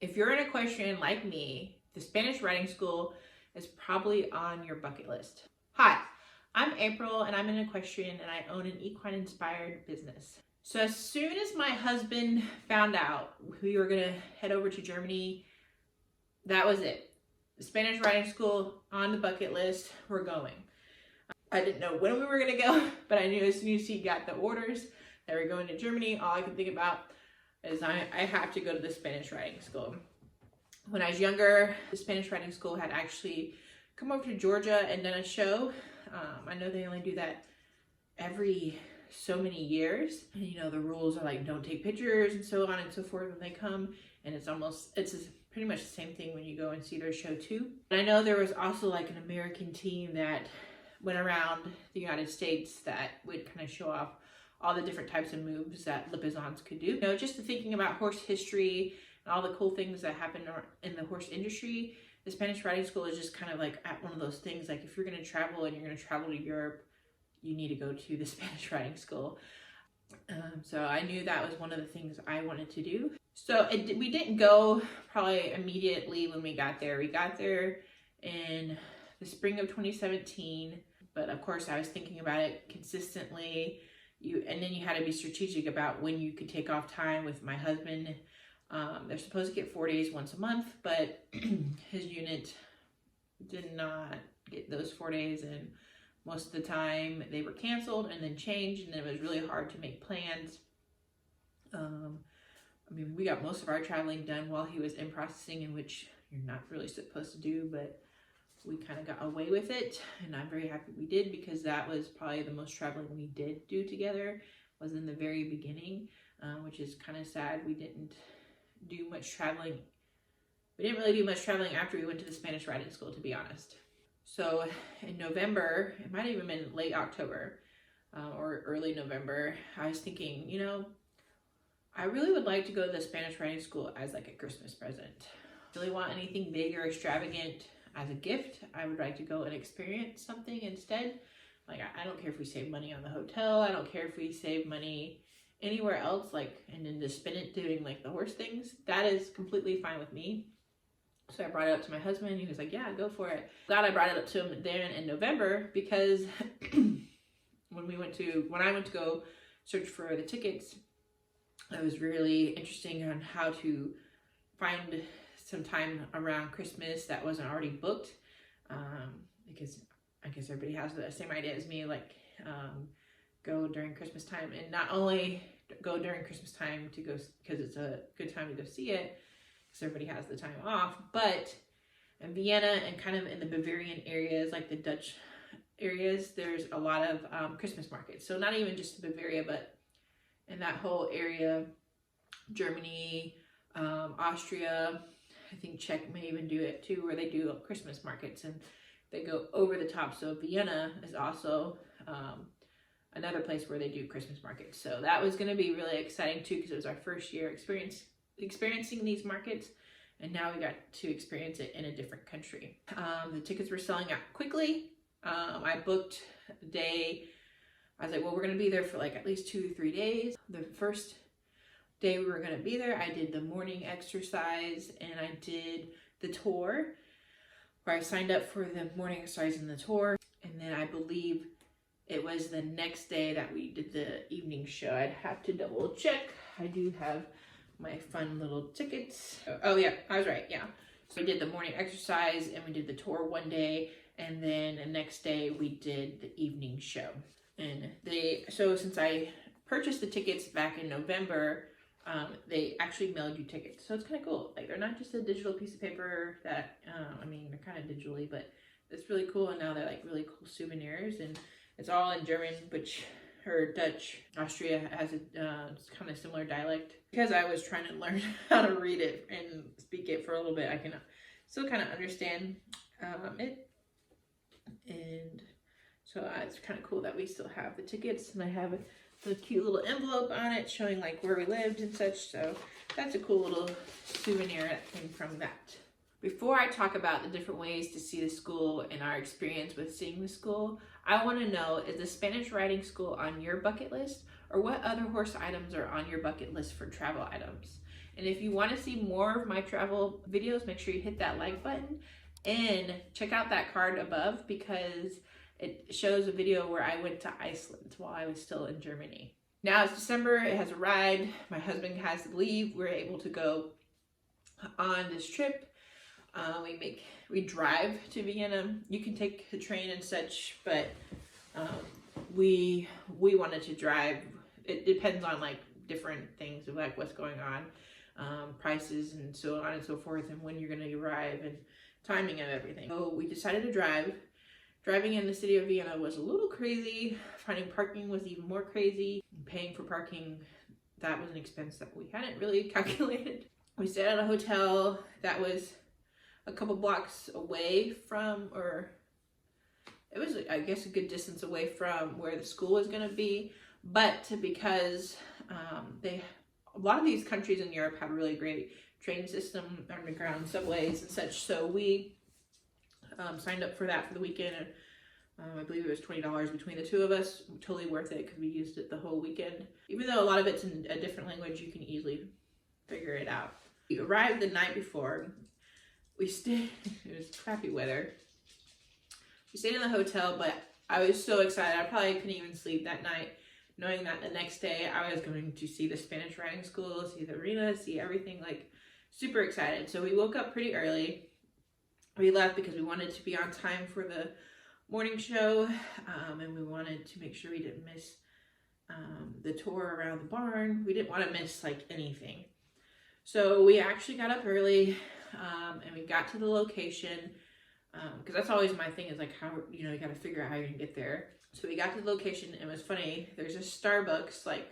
If you're an equestrian like me, the Spanish riding school is probably on your bucket list. Hi, I'm April and I'm an equestrian and I own an equine inspired business. So as soon as my husband found out we were gonna head over to Germany, that was it. The Spanish riding school on the bucket list, we're going. I didn't know when we were gonna go, but I knew as soon as he got the orders that we're going to Germany, all I could think about is I have to go to the Spanish riding school. When I was younger, the Spanish riding school had actually come over to Georgia and done a show. I know they only do that every so many years. And, you know, the rules are like don't take pictures and so on and so forth when they come. And it's pretty much the same thing when you go and see their show too. And I know there was also like an American team that went around the United States that would kind of show off all the different types of moves that Lipizaners could do. You know, just thinking about horse history and all the cool things that happen in the horse industry, the Spanish riding school is just kind of like at one of those things. Like if you're going to travel and you're going to travel to Europe, you need to go to the Spanish riding school. So I knew that was one of the things I wanted to do. So we didn't go probably immediately when we got there. We got there in the spring of 2017, but of course I was thinking about it consistently. And then you had to be strategic about when you could take off time with my husband. They're supposed to get 4 days once a month, but his unit did not get those 4 days, and most of the time they were canceled and then changed, and then it was really hard to make plans. I mean, we got most of our traveling done while he was in processing, in which you're not really supposed to do, but we kind of got away with it, and I'm very happy we did, because that was probably the most traveling we did do together was in the very beginning, which is kind of sad. We didn't do much traveling. We didn't really do much traveling after we went to the Spanish riding school, to be honest. So in November, it might have even been late October or early November, I was thinking, you know, I really would like to go to the Spanish riding school as like a Christmas present. I really want anything big or extravagant as a gift. I would like to go and experience something instead. Like, I don't care if we save money on the hotel. I don't care if we save money anywhere else, like, and then just spend it doing like the horse things. That is completely fine with me. So I brought it up to my husband. He was like, yeah, go for it. Glad I brought it up to him then in November, because when I went to go search for the tickets, it was really interesting on how to find some time around Christmas that wasn't already booked, because I guess everybody has the same idea as me, like go during Christmas time, and not only go during Christmas time to go because it's a good time to go see it because everybody has the time off, but in Vienna and kind of in the Bavarian areas, like the Dutch areas, there's a lot of Christmas markets. So not even just Bavaria, but in that whole area, Germany, Austria, I think Czech may even do it too, where they do Christmas markets and they go over the top. So Vienna is also another place where they do Christmas markets. So that was going to be really exciting too, because it was our first year experiencing these markets, and now we got to experience it in a different country. The tickets were selling out quickly. I booked the day. I was like, well, we're going to be there for like at least 2 to 3 days. The first day we were going to be there, I did the morning exercise and I did the tour, where I signed up for the morning exercise and the tour. And then I believe it was the next day that we did the evening show. I'd have to double check. I do have my fun little tickets. Oh yeah, I was right, yeah. So we did the morning exercise and we did the tour one day, and then the next day we did the evening show. And so since I purchased the tickets back in November, they actually mailed you tickets. So it's kind of cool. Like, they're not just a digital piece of paper that, I mean, they're kind of digitally, but it's really cool. And now they're like really cool souvenirs, and it's all in German, or Dutch. Austria has a kind of similar dialect. Because I was trying to learn how to read it and speak it for a little bit, I can still kind of understand it. And so it's kind of cool that we still have the tickets, and I have the cute little envelope on it showing like where we lived and such. So that's a cool little souvenir that came from that. Before I talk about the different ways to see the school and our experience with seeing the school, I want to know, is the Spanish riding school on your bucket list, or what other horse items are on your bucket list for travel items? And if you want to see more of my travel videos, make sure you hit that like button and check out that card above, because it shows a video where I went to Iceland while I was still in Germany. Now it's December, it has arrived, my husband has to leave, we're able to go on this trip. We drive to Vienna. You can take the train and such, but we wanted to drive. It depends on like different things of like what's going on, prices and so on and so forth, and when you're going to arrive and timing of everything. So we decided to drive. Driving in the city of Vienna was a little crazy. Finding parking was even more crazy. Paying for parking, that was an expense that we hadn't really calculated. We stayed at a hotel that was a couple blocks away from, or it was, I guess, a good distance away from where the school was going to be. But because a lot of these countries in Europe have a really great train system, underground subways and such, so we signed up for that for the weekend. I believe it was $20 between the two of us. Totally worth it because we used it the whole weekend. Even though a lot of it's in a different language, you can easily figure it out. We arrived the night before. We stayed, it was crappy weather. We stayed in the hotel, but I was so excited. I probably couldn't even sleep that night, knowing that the next day I was going to see the Spanish riding school, see the arena, see everything, like super excited. So we woke up pretty early. We left because we wanted to be on time for the morning show, and we wanted to make sure we didn't miss the tour around the barn. We didn't want to miss like anything. So we actually got up early, and we got to the location, because that's always my thing, is like how, you know, you got to figure out how you're gonna get there. So we got to the location, and it was funny, there's a Starbucks like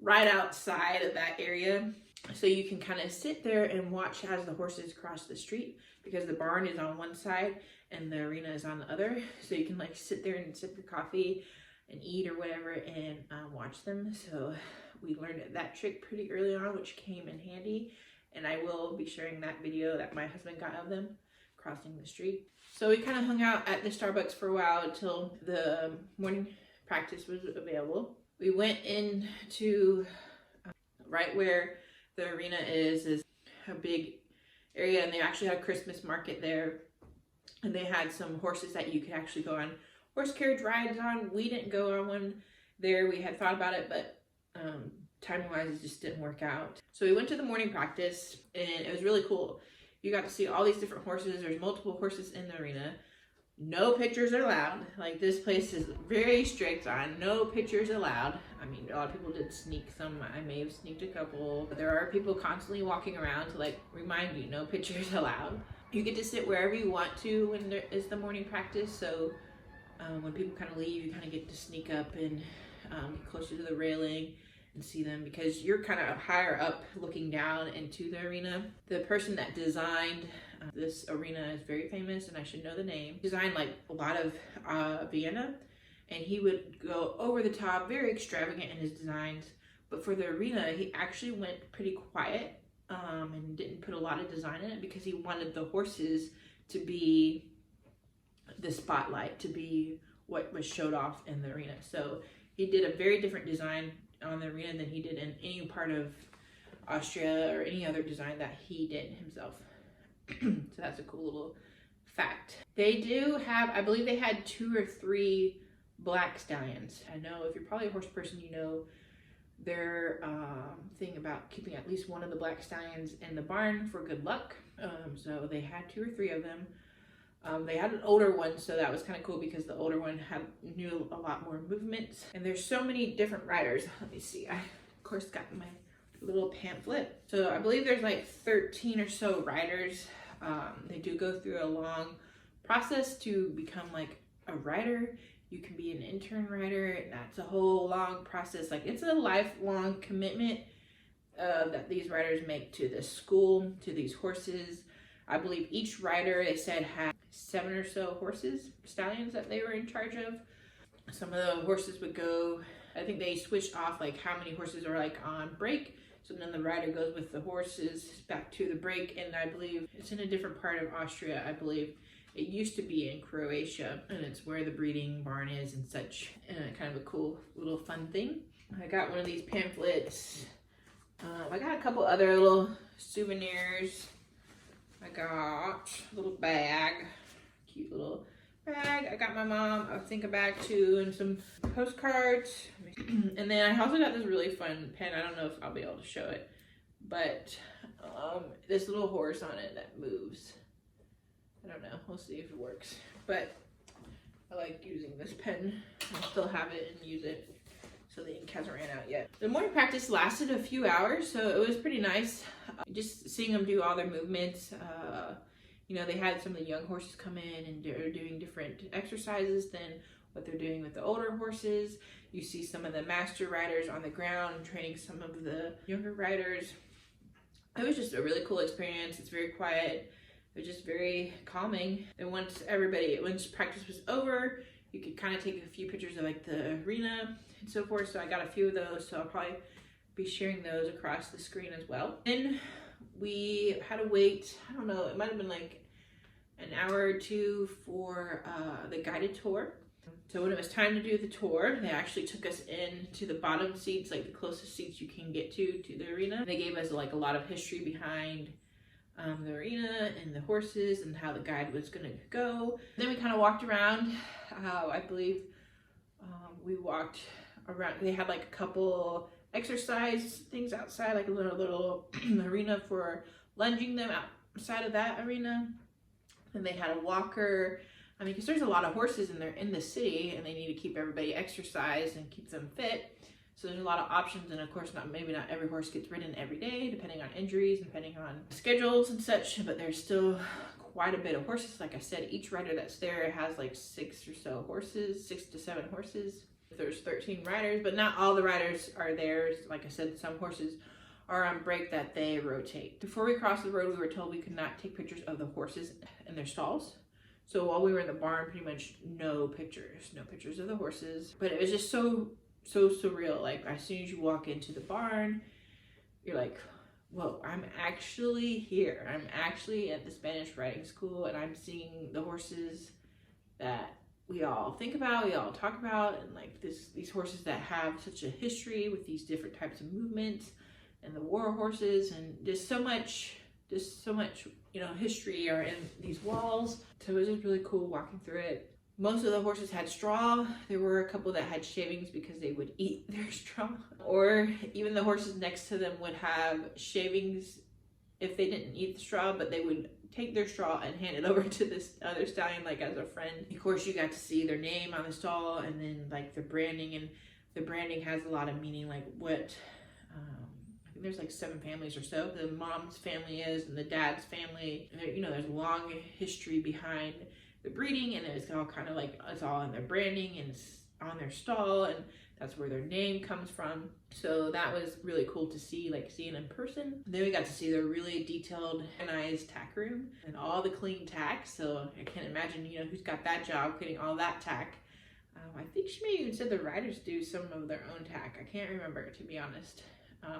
right outside of that area, so you can kind of sit there and watch as the horses cross the street, because the barn is on one side and the arena is on the other, so you can like sit there and sip your coffee and eat or whatever and watch them. So we learned that trick pretty early on, which came in handy, and I will be sharing that video that my husband got of them crossing the street. So we kind of hung out at the Starbucks for a while until the morning practice was available. We went into right where the arena is a big area, and they actually had a Christmas market there, and they had some horses that you could actually go on horse carriage rides on. We didn't go on one there. We had thought about it, but timing wise it just didn't work out. So we went to the morning practice, and it was really cool. You got to see all these different horses. There's multiple horses in the arena. No pictures are allowed. Like, this place is very strict on no pictures allowed. I mean, a lot of people did sneak some. I may have sneaked a couple. But there are people constantly walking around to like remind you, no pictures allowed. You get to sit wherever you want to when there is the morning practice. So when people kind of leave, you kind of get to sneak up and get closer to the railing and see them, because you're kind of higher up looking down into the arena. The person that designed this arena is very famous, and I should know the name. He designed like a lot of Vienna, and he would go over the top, very extravagant in his designs. But for the arena, he actually went pretty quiet and didn't put a lot of design in it, because he wanted the horses to be the spotlight, to be what was showed off in the arena. So he did a very different design on the arena than he did in any part of Austria or any other design that he did himself. So that's a cool little fact. They do have, I believe they had 2 or 3 black stallions. I know if you're probably a horse person, you know their thing about keeping at least one of the black stallions in the barn for good luck. So they had 2 or 3 of them. They had an older one, so that was kind of cool, because the older one knew a lot more movement. And there's so many different riders. Let me see. I, of course, got my little pamphlet. So I believe there's like 13 or so riders. They do go through a long process to become like a rider. You can be an intern rider, and that's a whole long process. Like, it's a lifelong commitment that these riders make to this school, to these horses. I believe each rider, they said, had 7 or so horses, stallions, that they were in charge of. Some of the horses would go, I think they switched off like how many horses are like on break. So then the rider goes with the horses back to the break, and I believe it's in a different part of Austria. I believe it used to be in Croatia, and it's where the breeding barn is and such. And kind of a cool little fun thing. I got one of these pamphlets I got a couple other little souvenirs. I got a little bag, cute little bag. I got my mom, I think, a bag too, and some postcards. And then I also got this really fun pen. I don't know if I'll be able to show it, but this little horse on it that moves. I don't know, we'll see if it works. But I like using this pen. I still have it and use it. So the ink hasn't ran out yet. The morning practice lasted a few hours, so it was pretty nice. Just seeing them do all their movements. You know, they had some of the young horses come in and they're doing different exercises than what they're doing with the older horses. You see some of the master riders on the ground training some of the younger riders. It was just a really cool experience. It's very quiet. It was just very calming. And once practice was over, you could kind of take a few pictures of like the arena and so forth. So I got a few of those, so I'll probably be sharing those across the screen as well. Then we had to wait, I don't know, it might have been like an hour or two for the guided tour. So when it was time to do the tour, they actually took us in to the bottom seats, like the closest seats you can get to the arena. They gave us like a lot of history behind the arena and the horses and how the guide was gonna go. Then we kind of walked around. I believe we walked around. They had like a couple exercise things outside, like a little arena for lunging them outside of that arena. And they had a walker. I mean, because there's a lot of horses in the city, and they need to keep everybody exercised and keep them fit. So there's a lot of options, and of course, maybe not every horse gets ridden every day, depending on injuries and depending on schedules and such. But there's still quite a bit of horses. Like I said, each rider that's there has like 6 to 7 horses. There's 13 riders, but not all the riders are there. Like I said, some horses are on break that they rotate. Before we crossed the road, we were told we could not take pictures of the horses in their stalls. So while we were in the barn, pretty much no pictures of the horses. But it was just so surreal. Like as soon as you walk into the barn, you're like, whoa, I'm actually here. I'm actually at the Spanish riding school, and I'm seeing the horses that we all think about, we all talk about, and like these horses that have such a history with these different types of movements, and the war horses, and just so much, you know, history are in these walls. So it was just really cool walking through it. Most of the horses had straw. There were a couple that had shavings because they would eat their straw. Or even the horses next to them would have shavings if they didn't eat the straw, but they would take their straw and hand it over to this other stallion, like as a friend. Of course, you got to see their name on the stall, and then like the branding, and the branding has a lot of meaning, like what, I think there's like 7 families or so. The mom's family is, and the dad's family. And there, you know, there's a long history behind the breeding, and it's all kind of like, it's all in their branding and it's on their stall, and that's where their name comes from. So that was really cool to see, like seeing in person. Then we got to see their really detailed, organized tack room and all the clean tack. So I can't imagine, you know, who's got that job, getting all that tack. I think she may even said the riders do some of their own tack. I can't remember, to be honest.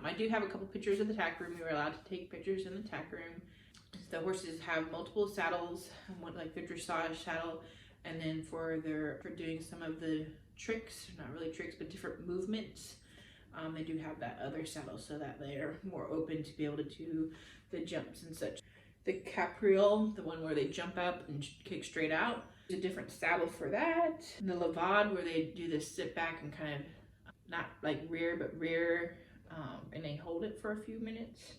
I do have a couple pictures of the tack room. We were allowed to take pictures in the tack room. The horses have multiple saddles, one like the dressage saddle, and then for doing some of the tricks, not really tricks, but different movements, they do have that other saddle so that they are more open to be able to do the jumps and such. The capriole, the one where they jump up and kick straight out, there's a different saddle for that. And the levade, where they do this sit back and kind of not like rear, but rear, and they hold it for a few minutes.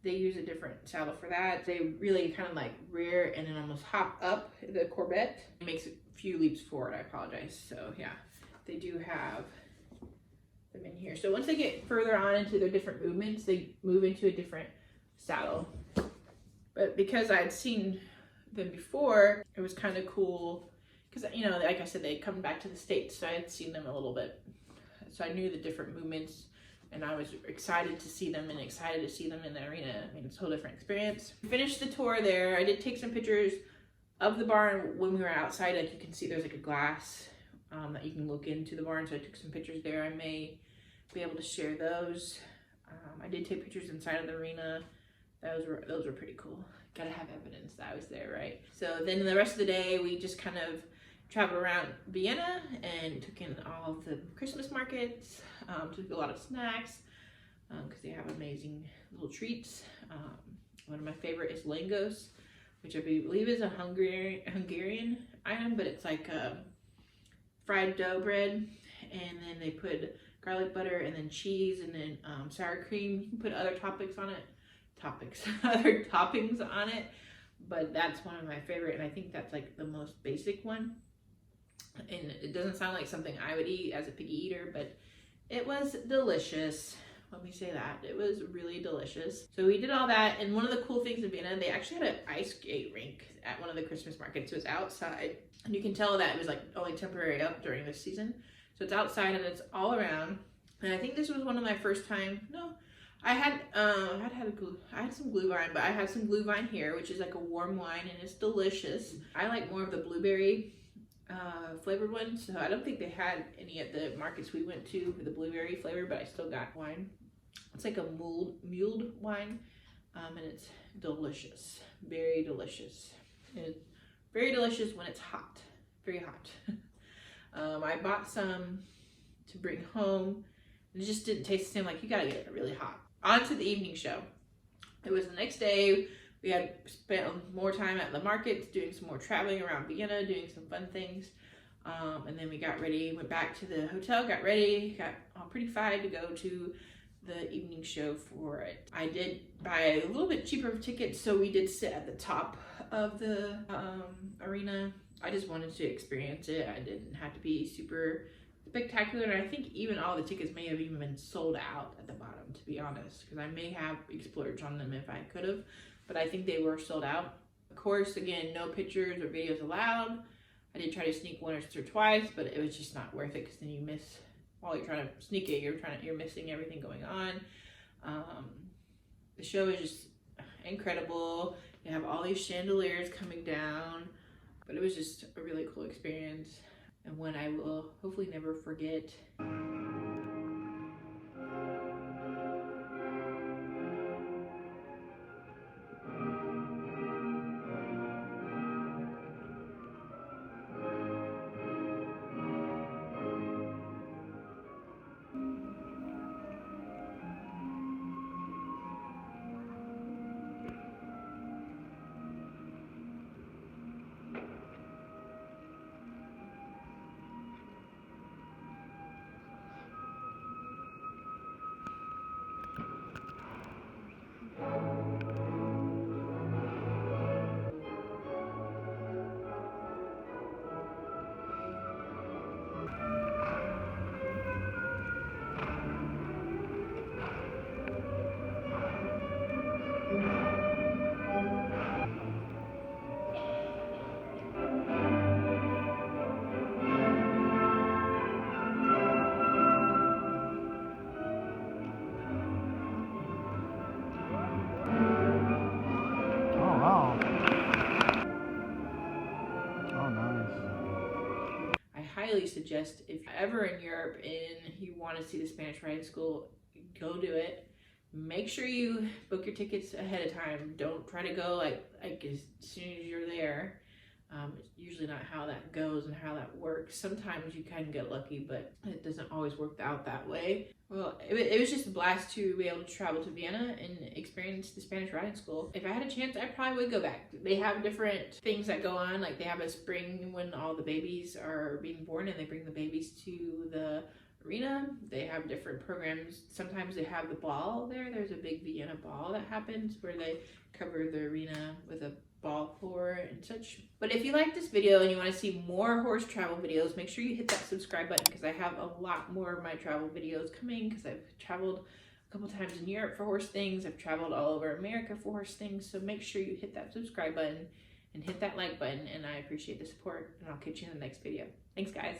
They use a different saddle for that. They really kind of like rear and then almost hop up the courbette. It makes a few leaps forward, I apologize. So yeah, they do have them in here. So once they get further on into their different movements, they move into a different saddle. But because I had seen them before, it was kind of cool because, you know, like I said, they'd come back to the States, so I had seen them a little bit. So I knew the different movements, and I was excited to see them and excited to see them in the arena. I mean, it's a whole different experience. We finished the tour there. I did take some pictures of the barn when we were outside. Like you can see there's like a glass that you can look into the barn. So I took some pictures there. I may be able to share those. I did take pictures inside of the arena. Those were pretty cool. Gotta have evidence that I was there, right? So then the rest of the day, we just kind of traveled around Vienna and took in all of the Christmas markets, took a lot of snacks. because they have amazing little treats. One of my favorite is langos, which I believe is a Hungarian item, but it's like fried dough bread, and then they put garlic butter and then cheese and then sour cream. You can put other toppings on it. Other toppings on it, but that's one of my favorite, and I think that's like the most basic one. And it doesn't sound like something I would eat as a picky eater, but it was delicious. Let me say that. It was really delicious. So we did all that, and one of the cool things in Vienna, they actually had an ice skate rink at one of the Christmas markets. So it's outside, and you can tell that it was like only temporary up during this season. So it's outside and it's all around. And I think this was one of my first time, no, I had some Glühwein, but I had some Glühwein here, which is like a warm wine, and it's delicious. I like more of the blueberry flavored one, so I don't think they had any at the markets we went to for the blueberry flavor, but I still got wine. It's like a mulled wine, and it's delicious, very delicious. It's very delicious when it's hot, very hot. I bought some to bring home, and it just didn't taste the same. Like, you gotta get it really hot. On to the evening show. It was the next day. We had spent more time at the markets, doing some more traveling around Vienna, doing some fun things. And then we got ready, went back to the hotel, got ready, got all pretty fired to go to the evening show for it. I did buy a little bit cheaper tickets, so we did sit at the top of the arena. I just wanted to experience it. I didn't have to be super spectacular, and I think even all the tickets may have even been sold out at the bottom, to be honest, because I may have splurged on them if I could have, but I think they were sold out. Of course, again, no pictures or videos allowed. I did try to sneak once or twice, but it was just not worth it, because then you miss, while you're trying to sneak it, you're missing everything going on. The show is just incredible. You have all these chandeliers coming down, but it was just a really cool experience, and one I will hopefully never forget. Highly suggest, if you're ever in Europe and you want to see the Spanish riding school, go do it. Make sure you book your tickets ahead of time. Don't try to go like as soon as you're there. It's usually not how that goes and how that works. Sometimes you kind of get lucky, but it doesn't always work out that way. Well, it was just a blast to be able to travel to Vienna and experience the Spanish riding school. If I had a chance, I probably would go back. They have different things that go on. Like, they have a spring when all the babies are being born, and they bring the babies to the arena. They have different programs. Sometimes they have the ball there. There's a big Vienna ball that happens where they cover the arena with a ball floor and such. But if you like this video and you want to see more horse travel videos, make sure you hit that subscribe button, because I have a lot more of my travel videos coming, because I've traveled a couple times in Europe for horse things. I've traveled all over America for horse things. So make sure you hit that subscribe button and hit that like button, and I appreciate the support, and I'll catch you in the next video. Thanks, guys.